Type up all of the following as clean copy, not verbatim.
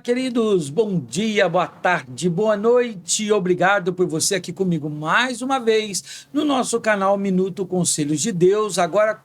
Queridos, bom dia, boa tarde, boa noite. Obrigado por você aqui comigo mais uma vez no nosso canal Minuto Conselhos de Deus, agora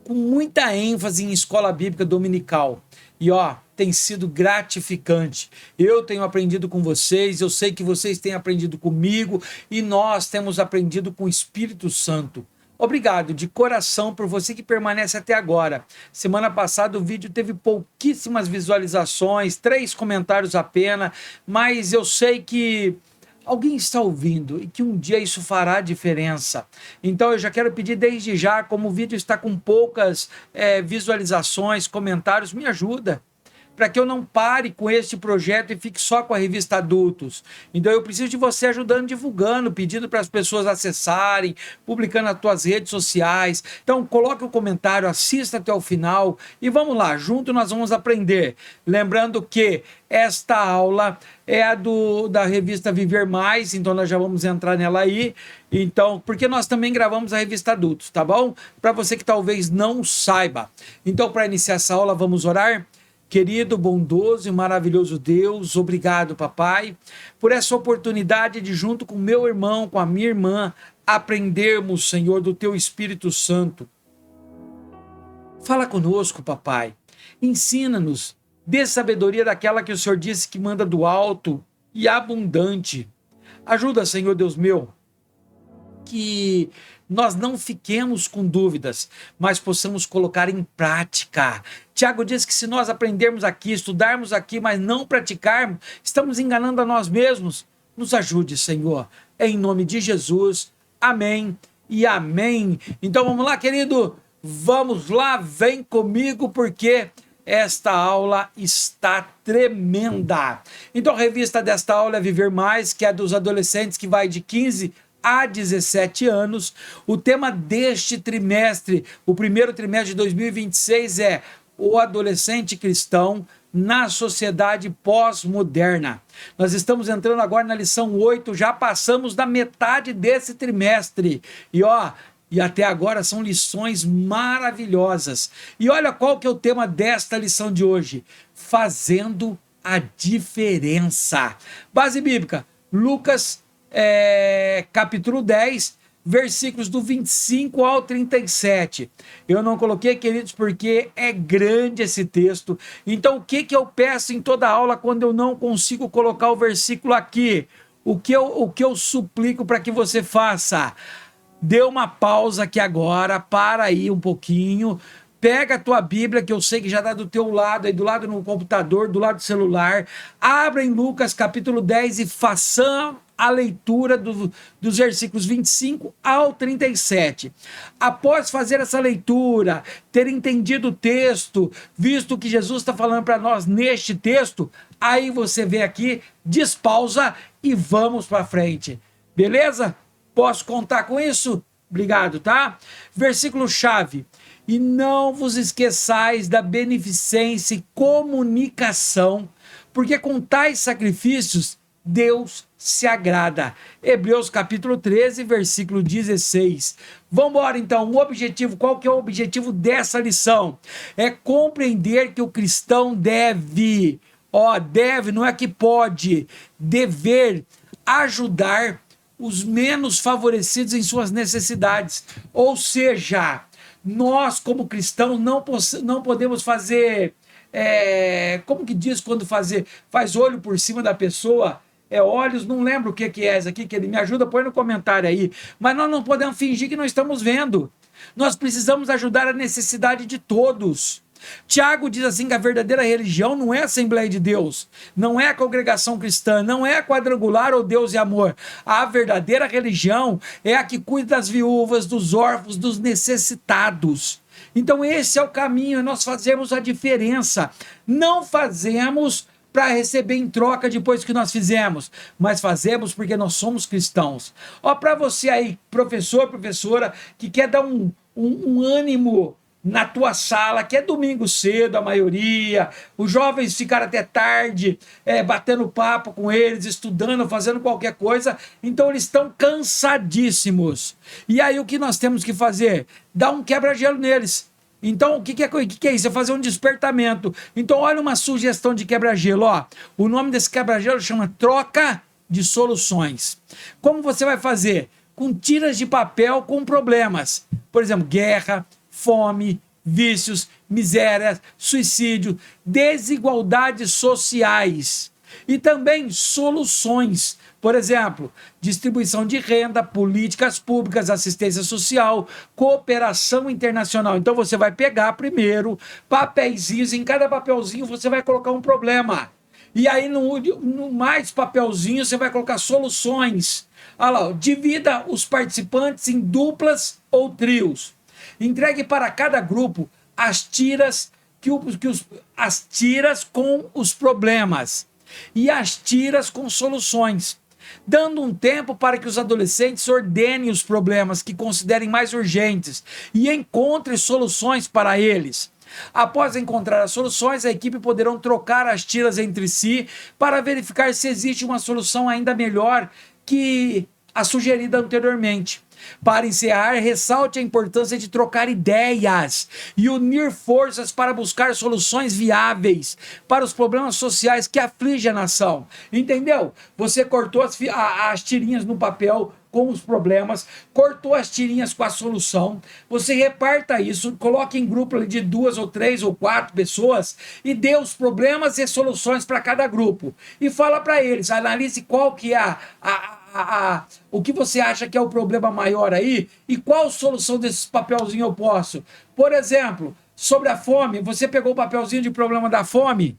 com muita ênfase em escola bíblica dominical. E tem sido gratificante. Eu tenho aprendido com vocês, eu sei que vocês têm aprendido comigo e nós temos aprendido com o Espírito Santo. Obrigado de coração por você que permanece até agora. Semana passada o vídeo teve pouquíssimas visualizações, 3 comentários apenas, mas eu sei que alguém está ouvindo e que um dia isso fará diferença. Então eu já quero pedir desde já, como o vídeo está com poucas visualizações, comentários, me ajuda, para que eu não pare com este projeto e fique só com a revista Adultos. Então eu preciso de você ajudando, divulgando, pedindo para as pessoas acessarem, publicando nas tuas redes sociais. Então coloque um comentário, assista até o final e vamos lá, junto nós vamos aprender. Lembrando que esta aula é a da revista Viver Mais, então nós já vamos entrar nela aí. Então, porque nós também gravamos a revista Adultos, tá bom? Para você que talvez não saiba. Então, para iniciar essa aula, vamos orar? Querido, bondoso e maravilhoso Deus, obrigado, papai, por essa oportunidade de, junto com meu irmão, com a minha irmã, aprendermos, Senhor, do teu Espírito Santo. Fala conosco, papai, ensina-nos, dê sabedoria daquela que o Senhor disse que manda do alto e abundante. Ajuda, Senhor Deus meu, que nós não fiquemos com dúvidas, mas possamos colocar em prática. Tiago diz que se nós aprendermos aqui, estudarmos aqui, mas não praticarmos, estamos enganando a nós mesmos. Nos ajude, Senhor, em nome de Jesus. Amém e amém. Então vamos lá, querido, vamos lá, vem comigo, porque esta aula está tremenda. Então a revista desta aula é Viver Mais, que é dos adolescentes, que vai de 15 a 17 anos. O tema deste trimestre, o primeiro trimestre de 2026, é o adolescente cristão na sociedade pós-moderna. Nós estamos entrando agora na lição 8, já passamos da metade desse trimestre. E até agora são lições maravilhosas. E olha qual que é o tema desta lição de hoje: fazendo a diferença. Base bíblica, Lucas capítulo 10, versículos do 25 ao 37. Eu não coloquei, queridos, porque é grande esse texto. Então, o que eu peço em toda aula quando eu não consigo colocar o versículo aqui? O que eu suplico para que você faça? Dê uma pausa aqui agora, para aí um pouquinho, pega a tua Bíblia, que eu sei que já está do teu lado, aí do lado no computador, do lado do celular, abra em Lucas capítulo 10 e faça a leitura dos versículos 25 ao 37. Após fazer essa leitura, ter entendido o texto, visto que Jesus está falando para nós neste texto, aí você vem aqui, despausa e vamos para frente. Beleza? Posso contar com isso? Obrigado, tá? Versículo-chave: e não vos esqueçais da beneficência e comunicação, porque com tais sacrifícios Deus se agrada. Hebreus capítulo 13, versículo 16. Vamos embora então. O objetivo, qual que é o objetivo dessa lição? É compreender que o cristão deve, não é que pode, dever ajudar os menos favorecidos em suas necessidades. Ou seja, nós como cristãos não podemos fazer, como que diz quando faz olho por cima da pessoa? Olhos, não lembro o que é isso aqui, que ele me ajuda, põe no comentário aí. Mas nós não podemos fingir que não estamos vendo. Nós precisamos ajudar a necessidade de todos. Tiago diz assim que a verdadeira religião não é a Assembleia de Deus, não é a congregação cristã, não é a quadrangular ou Deus e amor. A verdadeira religião é a que cuida das viúvas, dos órfãos, dos necessitados. Então esse é o caminho, nós fazemos a diferença. Não fazemos para receber em troca depois que nós fizemos, mas fazemos porque nós somos cristãos. Para você aí, professor, professora, que quer dar um ânimo na tua sala, que é domingo cedo, a maioria, os jovens ficaram até tarde, batendo papo com eles, estudando, fazendo qualquer coisa, então eles estão cansadíssimos. E aí o que nós temos que fazer? Dar um quebra-gelo neles. Então, o que é isso? É fazer um despertamento. Então, olha uma sugestão de quebra-gelo. Ó. O nome desse quebra-gelo chama troca de soluções. Como você vai fazer? Com tiras de papel com problemas. Por exemplo, guerra, fome, vícios, miséria, suicídio, desigualdades sociais e também soluções. Por exemplo, distribuição de renda, políticas públicas, assistência social, cooperação internacional. Então você vai pegar primeiro papeizinhos, em cada papelzinho você vai colocar um problema. E aí no mais papelzinho você vai colocar soluções. Olha lá, divida os participantes em duplas ou trios. Entregue para cada grupo as tiras as tiras com os problemas e as tiras com soluções, dando um tempo para que os adolescentes ordenem os problemas que considerem mais urgentes e encontrem soluções para eles. Após encontrar as soluções, a equipe poderão trocar as tiras entre si para verificar se existe uma solução ainda melhor que a sugerida anteriormente. Para encerrar, ressalte a importância de trocar ideias e unir forças para buscar soluções viáveis para os problemas sociais que afligem a nação. Entendeu? Você cortou as tirinhas no papel com os problemas, cortou as tirinhas com a solução, você reparta isso, coloque em grupo de 2 ou 3 ou 4 pessoas e dê os problemas e soluções para cada grupo. E fala para eles, analise qual que é o que você acha que é o problema maior aí e qual solução desses papelzinhos eu posso. Por exemplo, sobre a fome, você pegou o papelzinho de problema da fome,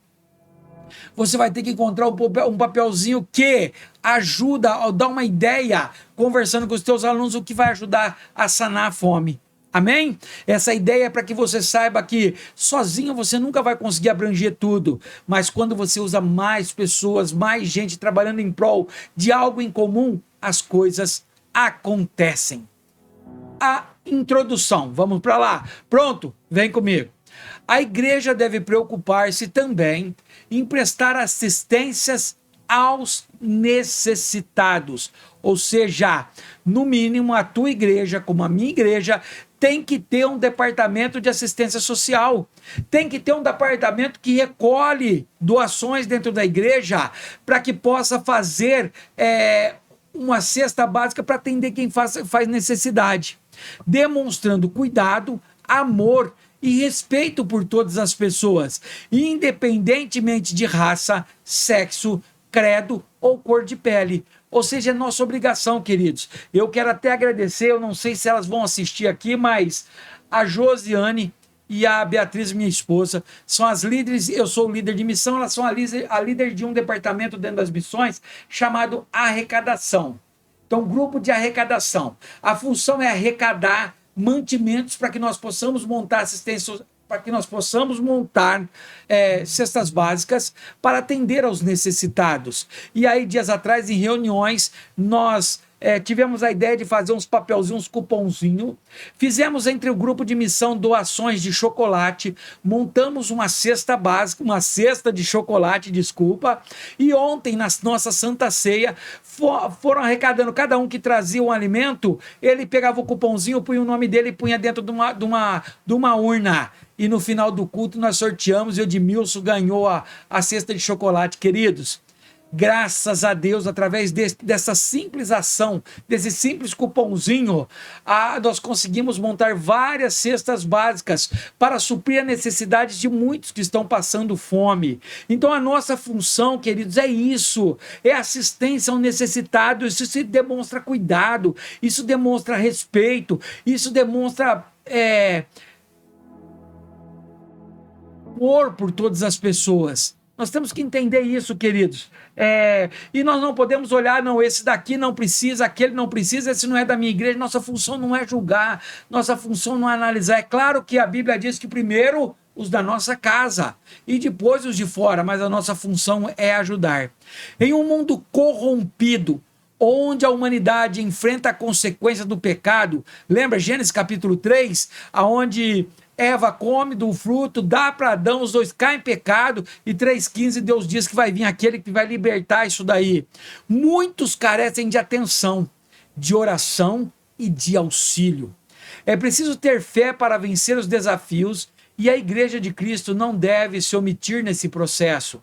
você vai ter que encontrar um papelzinho que ajuda a dar uma ideia, conversando com os teus alunos, o que vai ajudar a sanar a fome. Amém? Essa ideia é para que você saiba que sozinho você nunca vai conseguir abranger tudo, mas quando você usa mais pessoas, mais gente trabalhando em prol de algo em comum, as coisas acontecem. A introdução, vamos para lá. Pronto? Vem comigo. A igreja deve preocupar-se também em prestar assistências aos necessitados. Ou seja, no mínimo a tua igreja, como a minha igreja, tem que ter um departamento de assistência social. Tem que ter um departamento que recolhe doações dentro da igreja para que possa fazer uma cesta básica para atender quem faz necessidade. Demonstrando cuidado, amor e respeito por todas as pessoas, independentemente de raça, sexo, credo ou cor de pele. Ou seja, é nossa obrigação, queridos. Eu quero até agradecer, eu não sei se elas vão assistir aqui, mas a Josiane e a Beatriz, minha esposa, são as líderes, eu sou o líder de missão, elas são a líder de um departamento dentro das missões chamado Arrecadação. Então, grupo de arrecadação. A função é arrecadar mantimentos para que nós possamos montar assistência, para que nós possamos montar cestas básicas para atender aos necessitados. E aí, dias atrás, em reuniões, nós tivemos a ideia de fazer uns papelzinhos, uns cupomzinhos. Fizemos entre o grupo de missão doações de chocolate, montamos uma cesta básica, uma cesta de chocolate, desculpa, e ontem, na nossa Santa Ceia, foram arrecadando, cada um que trazia um alimento, ele pegava o cupomzinho, punha o nome dele e punha dentro de uma urna. E no final do culto nós sorteamos e o Edmilson ganhou a cesta de chocolate, queridos. Graças a Deus, através dessa simples ação, desse simples cupomzinho, nós conseguimos montar várias cestas básicas para suprir a necessidade de muitos que estão passando fome. Então a nossa função, queridos, é isso, é assistência ao necessitado. Isso se demonstra cuidado, isso demonstra respeito, isso demonstra amor por todas as pessoas. Nós temos que entender isso, queridos. E nós não podemos olhar, não, esse daqui não precisa, aquele não precisa, esse não é da minha igreja. Nossa função não é julgar, nossa função não é analisar. É claro que a Bíblia diz que primeiro os da nossa casa e depois os de fora, mas a nossa função é ajudar. Em um mundo corrompido, onde a humanidade enfrenta a consequência do pecado, lembra Gênesis capítulo 3, aonde Eva come do fruto, dá para Adão, os dois caem em pecado, e 3,15 Deus diz que vai vir aquele que vai libertar isso daí. Muitos carecem de atenção, de oração e de auxílio. É preciso ter fé para vencer os desafios e a Igreja de Cristo não deve se omitir nesse processo.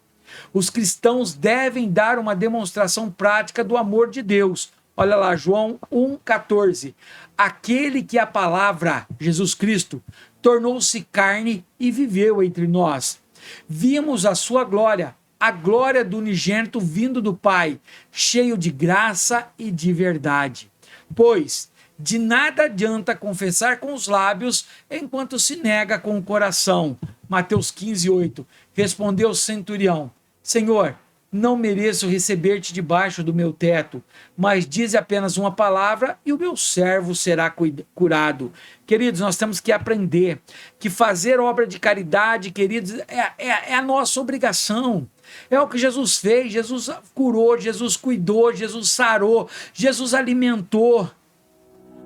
Os cristãos devem dar uma demonstração prática do amor de Deus. Olha lá, João 1,14. Aquele que a palavra, Jesus Cristo, tornou-se carne e viveu entre nós. Vimos a sua glória, a glória do unigênito vindo do Pai, cheio de graça e de verdade. Pois de nada adianta confessar com os lábios enquanto se nega com o coração. Mateus 15:8. Respondeu o centurião: Senhor, não mereço receber-te debaixo do meu teto, mas dize apenas uma palavra e o meu servo será curado. Queridos, nós temos que aprender que fazer obra de caridade, queridos, é a nossa obrigação. É o que Jesus fez. Jesus curou, Jesus cuidou, Jesus sarou, Jesus alimentou.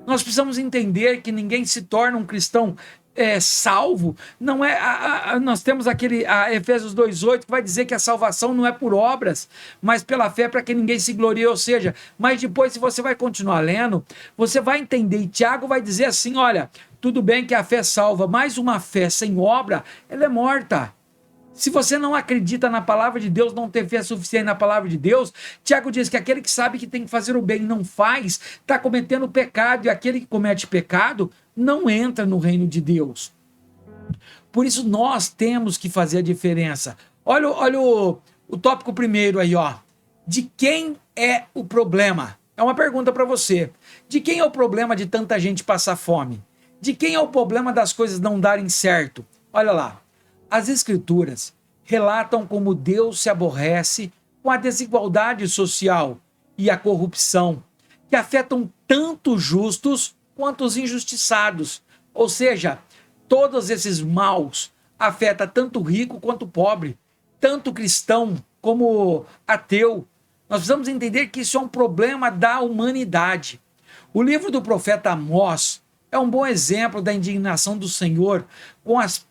Nós precisamos entender que ninguém se torna um cristão salvo. Não é. Nós temos aquele Efésios 2:8 que vai dizer que a salvação não é por obras, mas pela fé, para que ninguém se glorie. Ou seja, mas depois, se você vai continuar lendo, você vai entender. E Tiago vai dizer assim: olha, tudo bem que a fé salva, mas uma fé sem obra, ela é morta. Se você não acredita na palavra de Deus, não tem fé suficiente na palavra de Deus, Tiago diz que aquele que sabe que tem que fazer o bem e não faz, está cometendo pecado, e aquele que comete pecado não entra no reino de Deus. Por isso nós temos que fazer a diferença. Olha o tópico primeiro aí, ó. De quem é o problema? É uma pergunta para você. De quem é o problema de tanta gente passar fome? De quem é o problema das coisas não darem certo? Olha lá. As Escrituras relatam como Deus se aborrece com a desigualdade social e a corrupção, que afetam tanto os justos quanto os injustiçados. Ou seja, todos esses maus afetam tanto o rico quanto o pobre, tanto cristão como ateu. Nós precisamos entender que isso é um problema da humanidade. O livro do profeta Amós é um bom exemplo da indignação do Senhor com as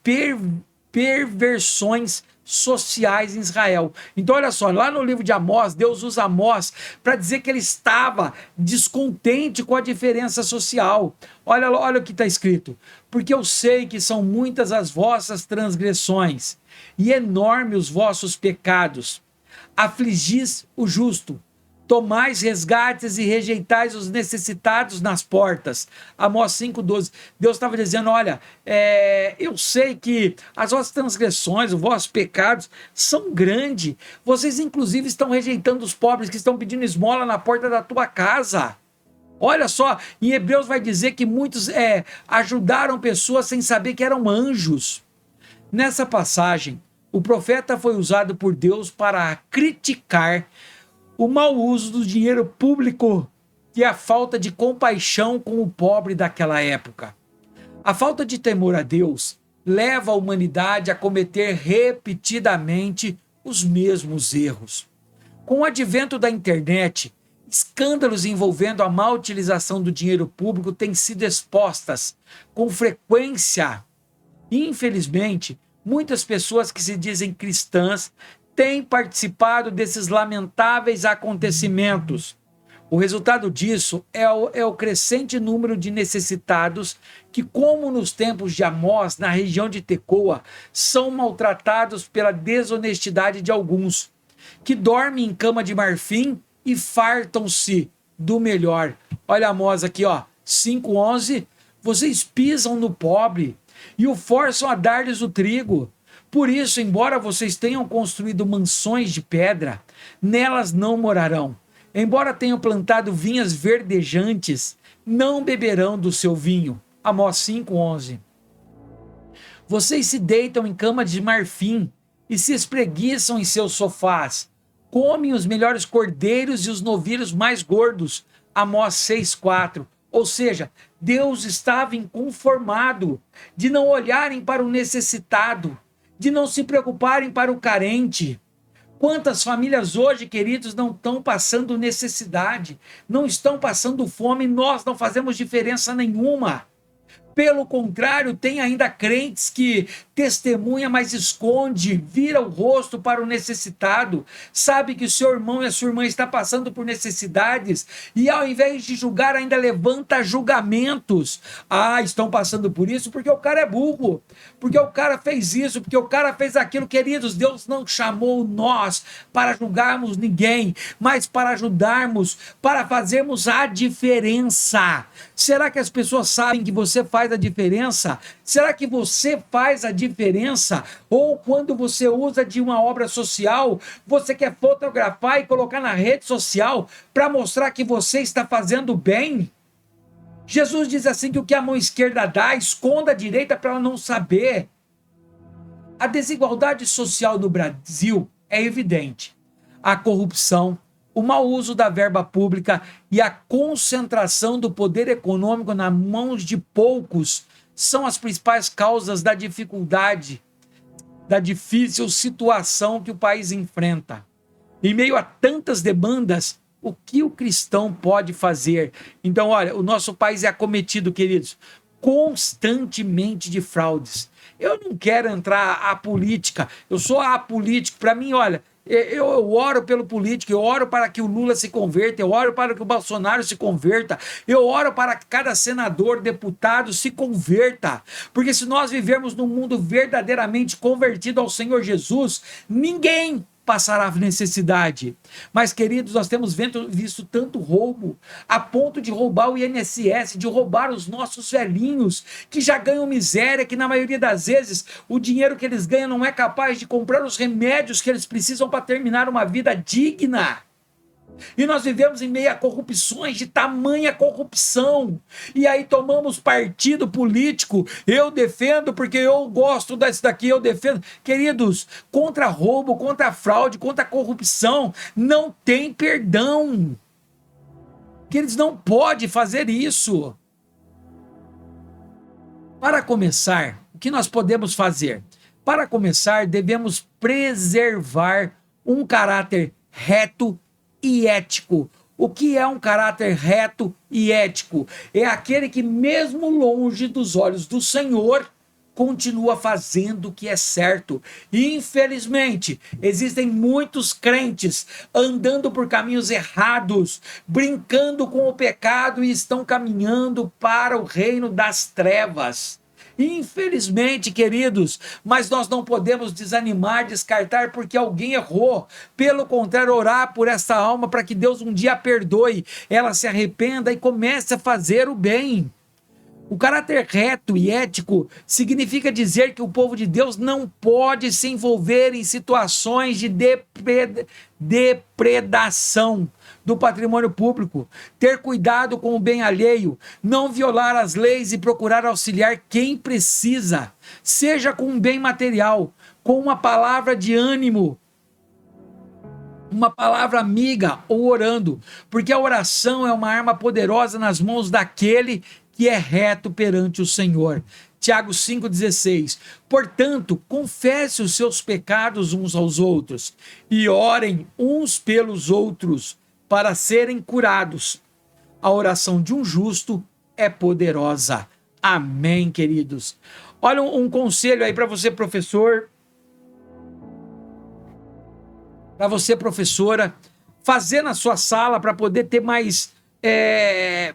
perversões sociais em Israel. Então olha só, lá no livro de Amós, Deus usa Amós para dizer que ele estava descontente com a diferença social. Olha o que está escrito: porque eu sei que são muitas as vossas transgressões e enormes os vossos pecados. Afligis o justo, tomais resgates e rejeitais os necessitados nas portas. Amós 5:12. Deus estava dizendo: olha, eu sei que as vossas transgressões, os vossos pecados são grandes. Vocês inclusive estão rejeitando os pobres que estão pedindo esmola na porta da tua casa. Olha só, em Hebreus vai dizer que muitos ajudaram pessoas sem saber que eram anjos. Nessa passagem, o profeta foi usado por Deus para criticar o mau uso do dinheiro público e a falta de compaixão com o pobre daquela época. A falta de temor a Deus leva a humanidade a cometer repetidamente os mesmos erros. Com o advento da internet, escândalos envolvendo a má utilização do dinheiro público têm sido expostas com frequência. Infelizmente, muitas pessoas que se dizem cristãs têm participado desses lamentáveis acontecimentos. O resultado disso é o crescente número de necessitados que, como nos tempos de Amós, na região de Tecoa, são maltratados pela desonestidade de alguns, que dormem em cama de marfim e fartam-se do melhor. Olha Amós aqui, ó, 5:11. Vocês pisam no pobre e o forçam a dar-lhes o trigo. Por isso, embora vocês tenham construído mansões de pedra, nelas não morarão. Embora tenham plantado vinhas verdejantes, não beberão do seu vinho. Amós 5:11. Vocês se deitam em cama de marfim e se espreguiçam em seus sofás. Comem os melhores cordeiros e os novilhos mais gordos. Amós 6:4. Ou seja, Deus estava inconformado de não olharem para o necessitado, de não se preocuparem para o carente. Quantas famílias hoje, queridos, não estão passando necessidade, não estão passando fome, nós não fazemos diferença nenhuma. Pelo contrário, tem ainda crentes que testemunha, mas esconde, vira o rosto para o necessitado, sabe que o seu irmão e a sua irmã está passando por necessidades, e ao invés de julgar, ainda levanta julgamentos. Ah, estão passando por isso porque o cara é burro, porque o cara fez isso, porque o cara fez aquilo. Queridos, Deus não chamou nós para julgarmos ninguém, mas para ajudarmos, para fazermos a diferença. Será que as pessoas sabem que você faz a diferença? Será que você faz a diferença? Ou quando você usa de uma obra social, você quer fotografar e colocar na rede social para mostrar que você está fazendo bem? Jesus diz assim que o que a mão esquerda dá, esconda a direita para ela não saber. A desigualdade social no Brasil é evidente. A corrupção, o mau uso da verba pública e a concentração do poder econômico nas mãos de poucos são as principais causas da dificuldade, da difícil situação que o país enfrenta. Em meio a tantas demandas, o que o cristão pode fazer? Então, olha, o nosso país é acometido, queridos, constantemente de fraudes. Eu não quero entrar à política, eu sou apolítico. Para mim, olha, eu oro pelo político, eu oro para que o Lula se converta, eu oro para que o Bolsonaro se converta, eu oro para que cada senador, deputado se converta, porque se nós vivermos num mundo verdadeiramente convertido ao Senhor Jesus, ninguém passará necessidade. Mas, queridos, nós temos visto tanto roubo, a ponto de roubar o INSS, de roubar os nossos velhinhos, que já ganham miséria, que na maioria das vezes o dinheiro que eles ganham não é capaz de comprar os remédios que eles precisam para terminar uma vida digna. E nós vivemos em meio a corrupções, de tamanha corrupção, e aí tomamos partido político. Eu defendo porque eu gosto desse daqui, eu defendo. Queridos, contra roubo, contra fraude, contra corrupção, não tem perdão. Queridos, não pode fazer isso. Para começar, o que nós podemos fazer? Para começar, devemos preservar um caráter reto e ético. O que é um caráter reto e ético? É aquele que, mesmo longe dos olhos do Senhor, continua fazendo o que é certo. E, infelizmente, existem muitos crentes andando por caminhos errados, brincando com o pecado e estão caminhando para o reino das trevas. Infelizmente, queridos, mas nós não podemos desanimar, descartar porque alguém errou. Pelo contrário, orar por essa alma para que Deus um dia a perdoe, ela se arrependa e comece a fazer o bem. O caráter reto e ético significa dizer que o povo de Deus não pode se envolver em situações de depredação do patrimônio público, ter cuidado com o bem alheio, não violar as leis e procurar auxiliar quem precisa, seja com um bem material, com uma palavra de ânimo, uma palavra amiga ou orando, porque a oração é uma arma poderosa nas mãos daquele que é reto perante o Senhor. Tiago 5,16. Portanto, confesse os seus pecados uns aos outros e orem uns pelos outros para serem curados. A oração de um justo é poderosa. Amém, queridos. Olha um conselho aí para você, professor, para você, professora, fazer na sua sala para poder ter mais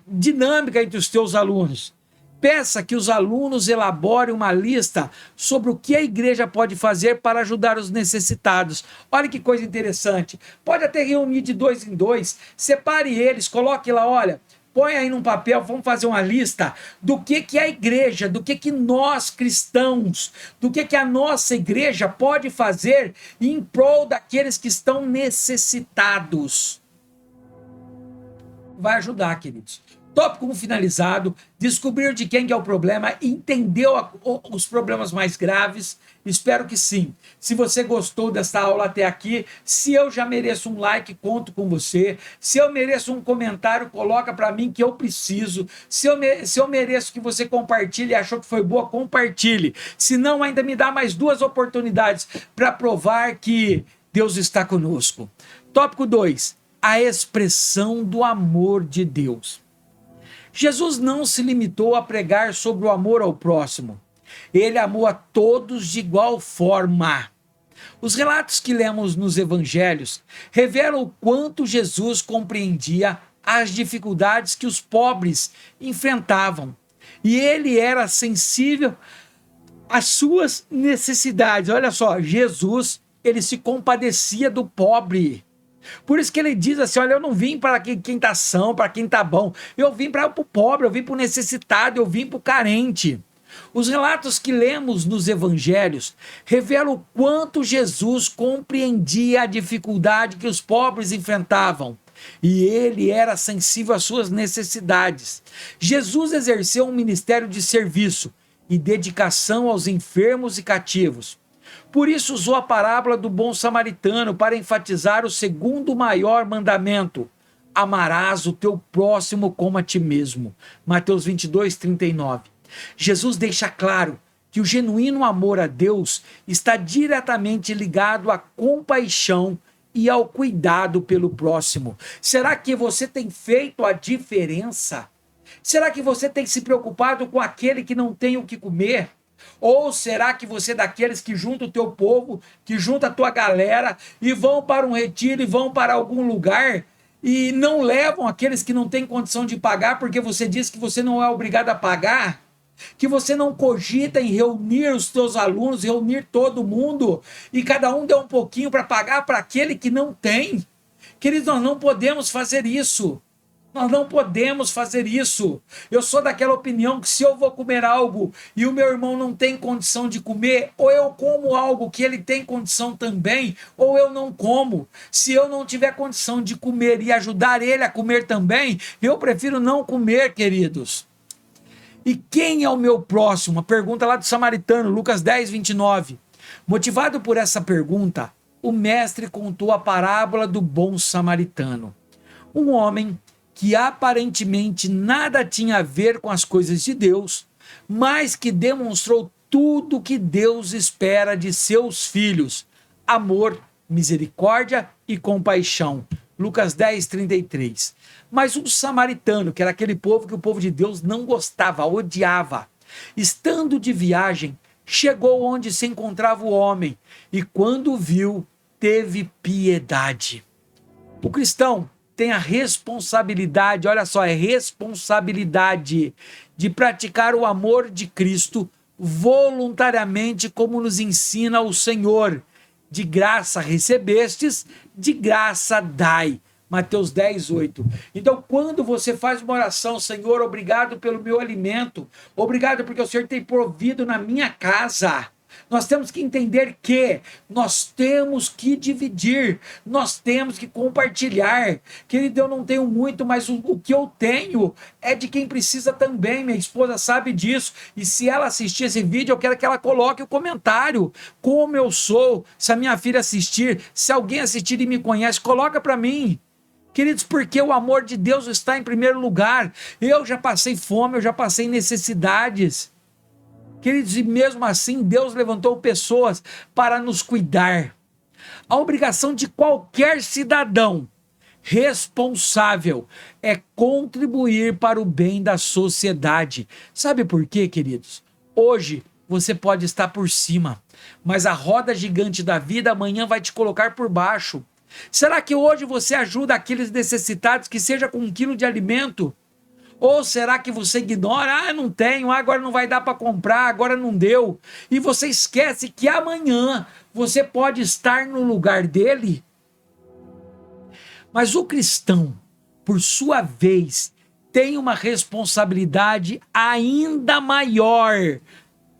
dinâmica entre os teus alunos. Peça que os alunos elaborem uma lista sobre o que a igreja pode fazer para ajudar os necessitados. Olha que coisa interessante. Pode até reunir de 2 em 2, separe eles, coloque lá, olha, põe aí num papel, vamos fazer uma lista do que a igreja, do que nós cristãos, do que a nossa igreja pode fazer em prol daqueles que estão necessitados. Vai ajudar, queridos. Tópico finalizado, descobrir de quem que é o problema, entendeu os problemas mais graves? Espero que sim. Se você gostou desta aula até aqui, se eu já mereço um like, conto com você. Se eu mereço um comentário, coloca para mim que eu preciso. Se eu mereço que você compartilhe e achou que foi boa, compartilhe. Se não, ainda me dá mais 2 oportunidades para provar que Deus está conosco. Tópico 2. A expressão do amor de Deus. Jesus não se limitou a pregar sobre o amor ao próximo. Ele amou a todos de igual forma. Os relatos que lemos nos evangelhos revelam o quanto Jesus compreendia as dificuldades que os pobres enfrentavam. E ele era sensível às suas necessidades. Olha só, Jesus, ele se compadecia do pobre. Por isso que ele diz assim, olha, eu não vim para quem está são, para quem está bom. Eu vim para o pobre, eu vim para o necessitado, eu vim para o carente. Os relatos que lemos nos evangelhos revelam o quanto Jesus compreendia a dificuldade que os pobres enfrentavam. E ele era sensível às suas necessidades. Jesus exerceu um ministério de serviço e dedicação aos enfermos e cativos. Por isso usou a parábola do bom samaritano para enfatizar o segundo maior mandamento: amarás o teu próximo como a ti mesmo. Mateus 22:39. Jesus deixa claro que o genuíno amor a Deus está diretamente ligado à compaixão e ao cuidado pelo próximo. Será que você tem feito a diferença? Será que você tem se preocupado com aquele que não tem o que comer? Ou será que você é daqueles que junta o teu povo, que junta a tua galera e vão para um retiro e vão para algum lugar e não levam aqueles que não têm condição de pagar porque você diz que você não é obrigado a pagar? Que você não cogita em reunir os teus alunos, reunir todo mundo e cada um dê um pouquinho para pagar para aquele que não tem? Queridos, nós não podemos fazer isso. Nós não podemos fazer isso. Eu sou daquela opinião que se eu vou comer algo e o meu irmão não tem condição de comer, ou eu como algo que ele tem condição também, ou eu não como. Se eu não tiver condição de comer e ajudar ele a comer também, eu prefiro não comer, queridos. E quem é o meu próximo? A pergunta lá do samaritano, Lucas 10:29. Motivado por essa pergunta, o mestre contou a parábola do bom samaritano. Um homem que aparentemente nada tinha a ver com as coisas de Deus, mas que demonstrou tudo o que Deus espera de seus filhos: amor, misericórdia e compaixão. Lucas 10:33. Mas um samaritano, que era aquele povo que o povo de Deus não gostava, odiava, estando de viagem, chegou onde se encontrava o homem e, quando o viu, teve piedade. O cristão tem a responsabilidade, olha só, é responsabilidade de praticar o amor de Cristo voluntariamente, como nos ensina o Senhor. De graça recebestes, de graça dai. Mateus 10:8. Então, quando você faz uma oração, Senhor, obrigado pelo meu alimento, obrigado porque o Senhor tem provido na minha casa, nós temos que entender que nós temos que dividir, nós temos que compartilhar. Querido, eu não tenho muito, mas o que eu tenho é de quem precisa também. Minha esposa sabe disso. E se ela assistir esse vídeo, eu quero que ela coloque o comentário. Como eu sou, se a minha filha assistir, se alguém assistir e me conhece, coloca para mim. Queridos, porque o amor de Deus está em primeiro lugar. Eu já passei fome, eu já passei necessidades. Queridos, e mesmo assim Deus levantou pessoas para nos cuidar. A obrigação de qualquer cidadão responsável é contribuir para o bem da sociedade. Sabe por quê, queridos? Hoje você pode estar por cima, mas a roda gigante da vida amanhã vai te colocar por baixo. Será que hoje você ajuda aqueles necessitados, que seja com 1 quilo de alimento? Ou será que você ignora? Não tenho, agora não vai dar para comprar, agora não deu. E você esquece que amanhã você pode estar no lugar dele? Mas o cristão, por sua vez, tem uma responsabilidade ainda maior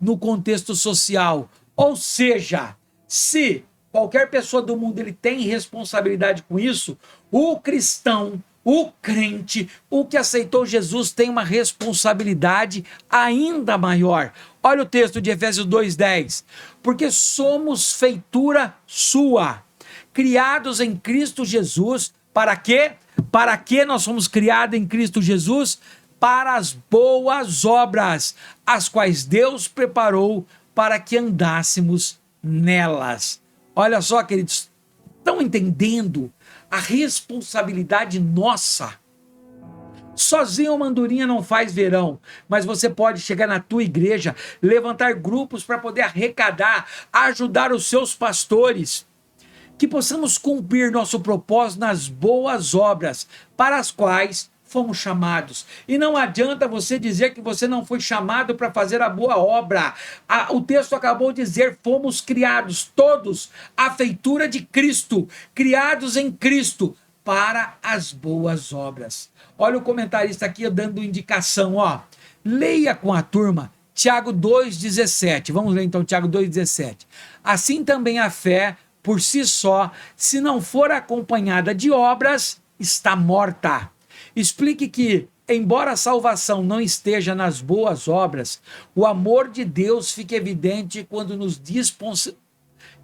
no contexto social. Ou seja, se qualquer pessoa do mundo ele tem responsabilidade com isso, o cristão, o crente, o que aceitou Jesus tem uma responsabilidade ainda maior. Olha o texto de Efésios 2:10. Porque somos feitura sua, criados em Cristo Jesus. Para quê? Para que nós somos criados em Cristo Jesus? Para as boas obras, as quais Deus preparou para que andássemos nelas. Olha só, queridos, estão entendendo a responsabilidade nossa? Sozinho uma andorinha não faz verão, mas você pode chegar na tua igreja, levantar grupos para poder arrecadar, ajudar os seus pastores, que possamos cumprir nosso propósito nas boas obras para as quais fomos chamados. E não adianta você dizer que você não foi chamado para fazer a boa obra. O texto acabou de dizer: fomos criados todos à feitura de Cristo, criados em Cristo para as boas obras. Olha o comentarista aqui dando indicação, ó. Leia com a turma Tiago 2,17. Vamos ler então Tiago 2,17. Assim também a fé, por si só, se não for acompanhada de obras, está morta. Explique que, embora a salvação não esteja nas boas obras, o amor de Deus fica evidente quando nos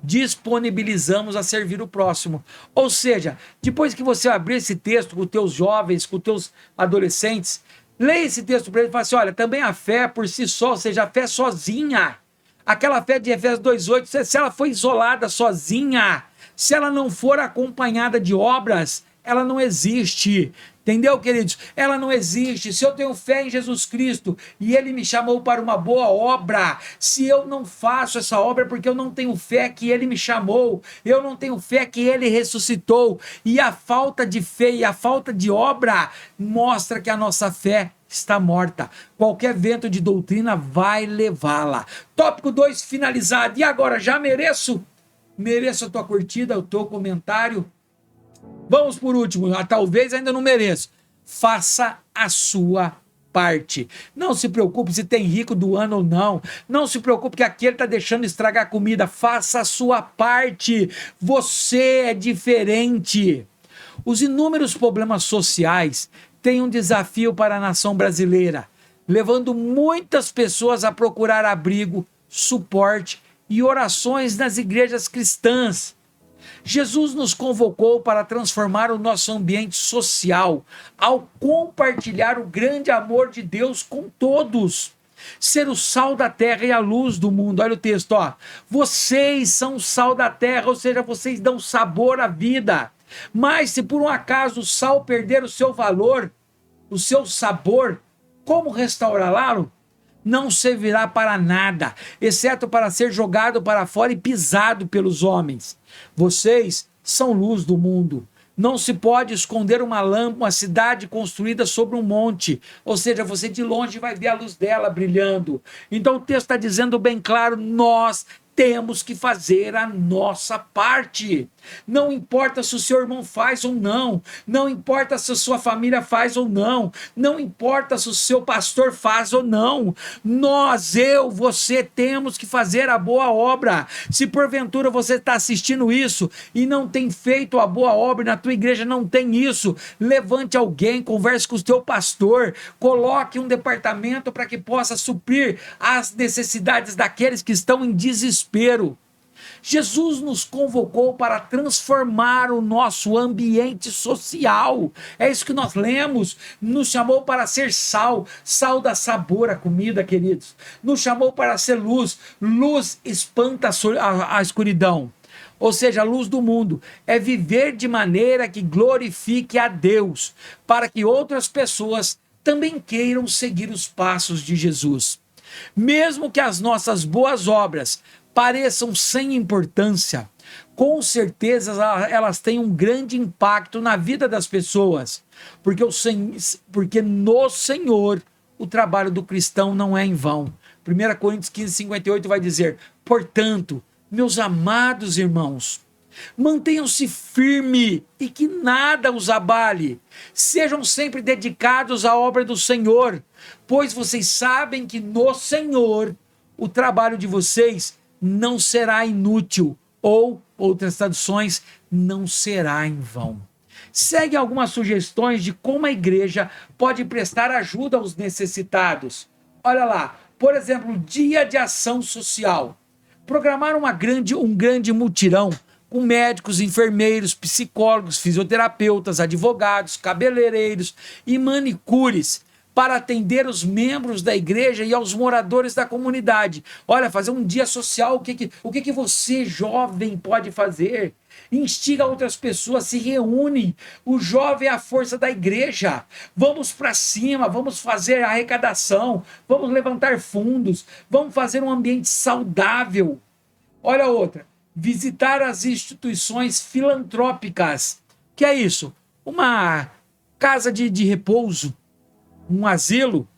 disponibilizamos a servir o próximo. Ou seja, depois que você abrir esse texto com os teus jovens, com os teus adolescentes, leia esse texto para eles e fala assim: olha, também a fé por si só, ou seja, a fé sozinha, aquela fé de Efésios 2,8, se ela for isolada sozinha, se ela não for acompanhada de obras, ela não existe. Entendeu, queridos? Ela não existe. Se eu tenho fé em Jesus Cristo e Ele me chamou para uma boa obra, se eu não faço essa obra porque eu não tenho fé que Ele me chamou, eu não tenho fé que Ele ressuscitou, e a falta de fé e a falta de obra mostra que a nossa fé está morta. Qualquer vento de doutrina vai levá-la. Tópico 2 finalizado. E agora, já mereço? Mereço a tua curtida, o teu comentário. Vamos por último, talvez ainda não mereço. Faça a sua parte. Não se preocupe se tem rico do ano ou não. Não se preocupe que aquele está deixando estragar a comida. Faça a sua parte. Você é diferente. Os inúmeros problemas sociais têm um desafio para a nação brasileira, levando muitas pessoas a procurar abrigo, suporte e orações nas igrejas cristãs. Jesus nos convocou para transformar o nosso ambiente social ao compartilhar o grande amor de Deus com todos. Ser o sal da terra e a luz do mundo. Olha o texto, ó. Vocês são o sal da terra, ou seja, vocês dão sabor à vida. Mas se por um acaso o sal perder o seu valor, o seu sabor, como restaurá-lo? Não servirá para nada, exceto para ser jogado para fora e pisado pelos homens. Vocês são luz do mundo. Não se pode esconder uma cidade construída sobre um monte. Ou seja, você de longe vai ver a luz dela brilhando. Então o texto está dizendo bem claro: nós temos que fazer a nossa parte. Não importa se o seu irmão faz ou não, não importa se a sua família faz ou não, não importa se o seu pastor faz ou não, nós, você temos que fazer a boa obra. Se porventura você está assistindo isso e não tem feito a boa obra, na tua igreja não tem isso, levante alguém, converse com o teu pastor, coloque um departamento para que possa suprir as necessidades daqueles que estão em desespero. Jesus nos convocou para transformar o nosso ambiente social. É isso que nós lemos. Nos chamou para ser sal. Sal dá sabor à comida, queridos. Nos chamou para ser luz. Luz espanta a escuridão. Ou seja, a luz do mundo é viver de maneira que glorifique a Deus, para que outras pessoas também queiram seguir os passos de Jesus. Mesmo que as nossas boas obras pareçam sem importância, com certeza elas têm um grande impacto na vida das pessoas, porque no Senhor o trabalho do cristão não é em vão. 1 Coríntios 15:58 vai dizer: portanto, meus amados irmãos, mantenham-se firmes e que nada os abale. Sejam sempre dedicados à obra do Senhor, pois vocês sabem que no Senhor o trabalho de vocês não será inútil, ou, outras traduções, não será em vão. Segue algumas sugestões de como a igreja pode prestar ajuda aos necessitados. Olha lá, por exemplo, dia de ação social. Programar um grande mutirão com médicos, enfermeiros, psicólogos, fisioterapeutas, advogados, cabeleireiros e manicures para atender os membros da igreja e aos moradores da comunidade. Olha, fazer um dia social, o que você, jovem, pode fazer? Instiga outras pessoas, se reúne. O jovem é a força da igreja. Vamos para cima, vamos fazer arrecadação, vamos levantar fundos, vamos fazer um ambiente saudável. Olha outra, visitar as instituições filantrópicas. Que é isso? Uma casa de repouso, um asilo.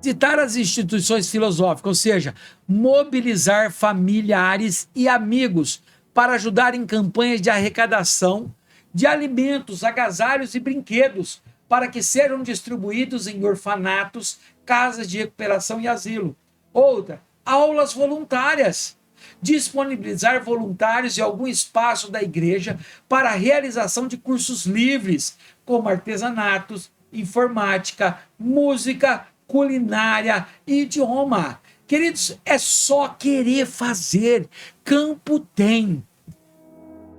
Visitar as instituições filosóficas, ou seja, mobilizar familiares e amigos para ajudar em campanhas de arrecadação de alimentos, agasalhos e brinquedos para que sejam distribuídos em orfanatos, casas de recuperação e asilo. Outra, aulas voluntárias. Disponibilizar voluntários em algum espaço da igreja para a realização de cursos livres, como artesanatos, informática, música, culinária e idioma. Queridos, é só querer fazer. Campo tem.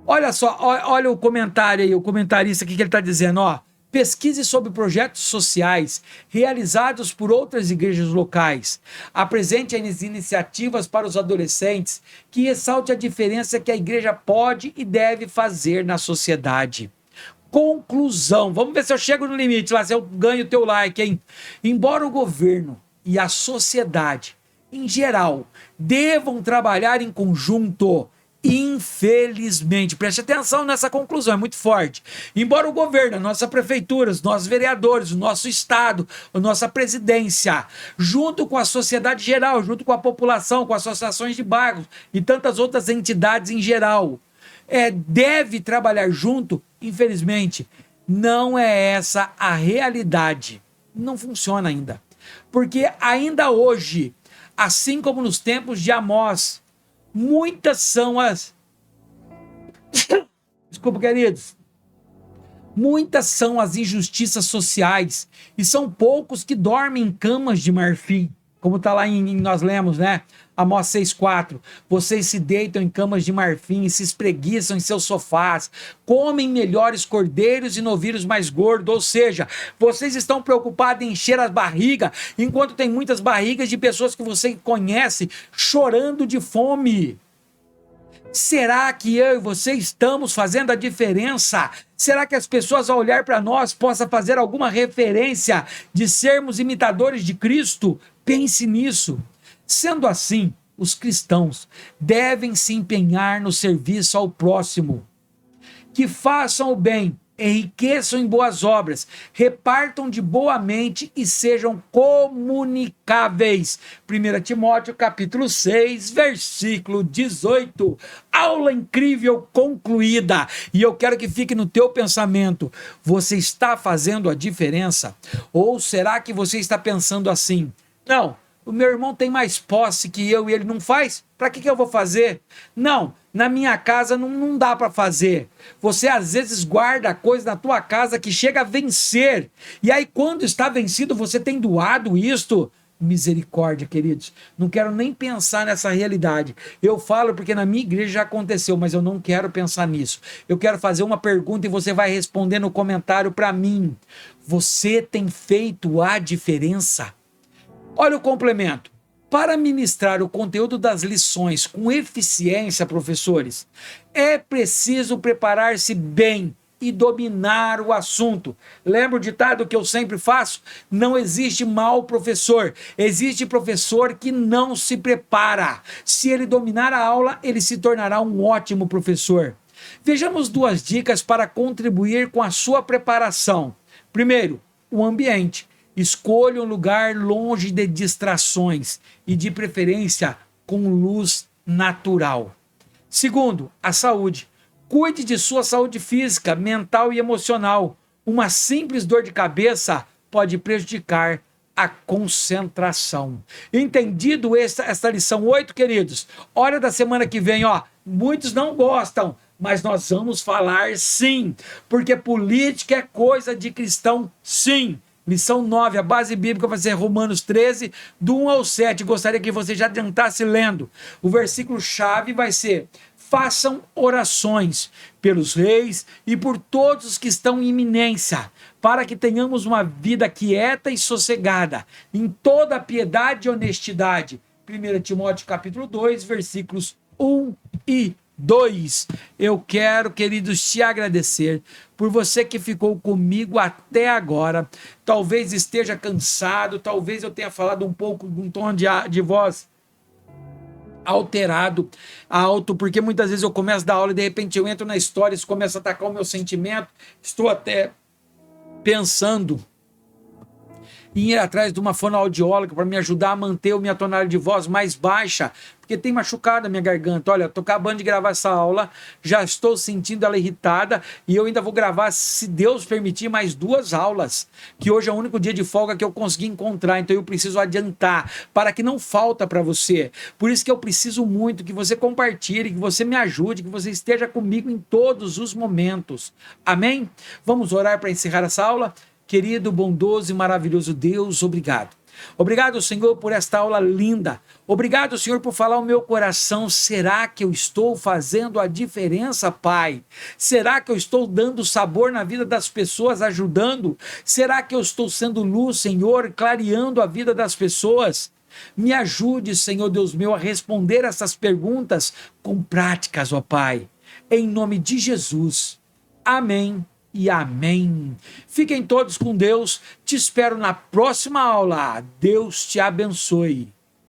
Olha só, olha o comentário aí, o comentarista aqui que ele está dizendo, ó. Pesquise sobre projetos sociais realizados por outras igrejas locais. Apresente as iniciativas para os adolescentes que ressalte a diferença que a igreja pode e deve fazer na sociedade. Conclusão. Vamos ver se eu chego no limite lá, se eu ganho o teu like, hein? Embora o governo e a sociedade, em geral, devam trabalhar em conjunto, infelizmente, preste atenção nessa conclusão, é muito forte. Embora o governo, a nossa prefeitura, os nossos vereadores, o nosso estado, a nossa presidência, junto com a sociedade geral, junto com a população, com associações de bairros e tantas outras entidades em geral, deve trabalhar junto, infelizmente, não é essa a realidade. Não funciona ainda. Porque ainda hoje, assim como nos tempos de Amós, muitas são as... Desculpa, queridos. Muitas são as injustiças sociais e são poucos que dormem em camas de marfim. Como está lá nós lemos, né? Amós 6,4. Vocês se deitam em camas de marfim e se espreguiçam em seus sofás, comem melhores cordeiros e novilhos mais gordos. Ou seja, vocês estão preocupados em encher as barrigas, enquanto tem muitas barrigas de pessoas que você conhece chorando de fome. Será que eu e você estamos fazendo a diferença? Será que as pessoas ao olhar para nós possam fazer alguma referência de sermos imitadores de Cristo? Pense nisso. Sendo assim, os cristãos devem se empenhar no serviço ao próximo. Que façam o bem, enriqueçam em boas obras, repartam de boa mente e sejam comunicáveis. 1 Timóteo capítulo 6, versículo 18. Aula incrível concluída. E eu quero que fique no teu pensamento. Você está fazendo a diferença? Ou será que você está pensando assim? Não, o meu irmão tem mais posse que eu e ele não faz? Para que eu vou fazer? Não, na minha casa não dá para fazer. Você às vezes guarda coisa na tua casa que chega a vencer. E aí quando está vencido você tem doado isto? Misericórdia, queridos. Não quero nem pensar nessa realidade. Eu falo porque na minha igreja já aconteceu, mas eu não quero pensar nisso. Eu quero fazer uma pergunta e você vai responder no comentário para mim. Você tem feito a diferença? Olha o complemento. Para ministrar o conteúdo das lições com eficiência, professores, é preciso preparar-se bem e dominar o assunto. Lembra o ditado que eu sempre faço? Não existe mau professor, existe professor que não se prepara. Se ele dominar a aula, ele se tornará um ótimo professor. Vejamos 2 dicas para contribuir com a sua preparação. Primeiro, o ambiente. Escolha um lugar longe de distrações e, de preferência, com luz natural. Segundo, a saúde. Cuide de sua saúde física, mental e emocional. Uma simples dor de cabeça pode prejudicar a concentração. Entendido esta lição 8, queridos? Hora da semana que vem, ó. Muitos não gostam, mas nós vamos falar sim, porque política é coisa de cristão, sim. Lição 9, a base bíblica vai ser Romanos 13, do 1 ao 7. Gostaria que você já adiantasse lendo. O versículo-chave vai ser: façam orações pelos reis e por todos os que estão em iminência, para que tenhamos uma vida quieta e sossegada, em toda a piedade e honestidade. 1 Timóteo capítulo 2, versículos 1 e 2. Eu quero, queridos, te agradecer por você que ficou comigo até agora. Talvez esteja cansado, talvez eu tenha falado um pouco com um tom de voz alterado, alto, porque muitas vezes eu começo a dar aula e de repente eu entro na história, isso começa a atacar o meu sentimento, estou até pensando em ir atrás de uma fonoaudióloga para me ajudar a manter a minha tonalidade de voz mais baixa, porque tem machucado a minha garganta. Olha, estou acabando de gravar essa aula, já estou sentindo ela irritada e eu ainda vou gravar, se Deus permitir, mais 2 aulas, que hoje é o único dia de folga que eu consegui encontrar, então eu preciso adiantar, para que não falta para você. Por isso que eu preciso muito que você compartilhe, que você me ajude, que você esteja comigo em todos os momentos. Amém? Vamos orar para encerrar essa aula? Querido, bondoso e maravilhoso Deus, obrigado. Obrigado, Senhor, por esta aula linda. Obrigado, Senhor, por falar ao meu coração. Será que eu estou fazendo a diferença, Pai? Será que eu estou dando sabor na vida das pessoas, ajudando? Será que eu estou sendo luz, Senhor, clareando a vida das pessoas? Me ajude, Senhor Deus meu, a responder essas perguntas com práticas, ó Pai. Em nome de Jesus. Amém. E amém. Fiquem todos com Deus. Te espero na próxima aula. Deus te abençoe.